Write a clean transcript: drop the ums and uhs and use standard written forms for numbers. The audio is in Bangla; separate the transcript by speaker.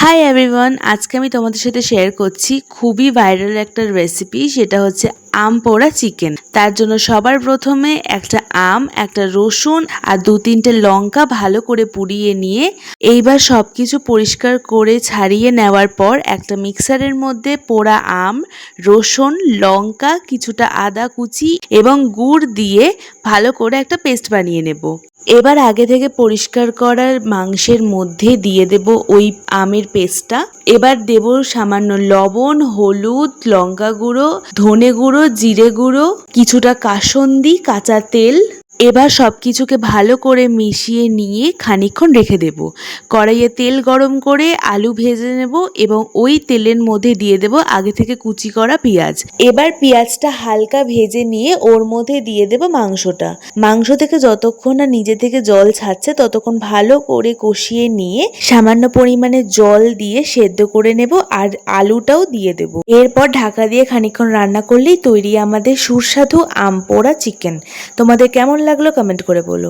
Speaker 1: হাই এভরিওয়ান, আজকে আমি তোমাদের সাথে শেয়ার করছি খুবই ভাইরাল একটা রেসিপি। সেটা হচ্ছে আম পোড়া চিকেন। তার জন্য সবার প্রথমে একটা আম, একটা রসুন আর 2-3টে লঙ্কা ভালো করে পুড়িয়ে নিয়ে এইবার সবকিছু পরিষ্কার করে ছাড়িয়ে নেওয়ার পর একটা মিক্সারের মধ্যে পোড়া আম, রসুন, লঙ্কা, কিছুটা আদা কুচি এবং গুড় দিয়ে ভালো করে একটা পেস্ট বানিয়ে নেব। এবার আগে থেকে পরিষ্কার করার মাংসের মধ্যে দিয়ে দেব ওই আমের পেস্টটা। এবার দেব সামান্য লবণ, হলুদ, লঙ্কা গুঁড়ো, ধনে গুঁড়ো, জিরে গুঁড়ো, কিছুটা কাসুন্দি, কাঁচা তেল। এবার সব কিছুকে ভালো করে মিশিয়ে নিয়ে খানিকক্ষণ রেখে দেব। কড়াইয়ে তেল গরম করে আলু ভেজে নেব এবং ওই তেলের মধ্যে দিয়ে দেব আগে থেকে কুচি করা পেঁয়াজ। এবার পেঁয়াজটা হালকা ভেজে নিয়ে ওর মধ্যে দিয়ে দেব মাংসটা। মাংস থেকে যতক্ষণ না নিজে থেকে জল ছাড়ছে ততক্ষণ ভালো করে কষিয়ে নিয়ে সামান্য পরিমাণে জল দিয়ে সেদ্ধ করে নেব আর আলুটাও দিয়ে দেব। এরপর ঢাকা দিয়ে খানিকক্ষণ রান্না করলেই তৈরি আমাদের সুস্বাদু আম পোড়া চিকেন। তোমাদের কেমন লাগলো কমেন্ট করে বলো।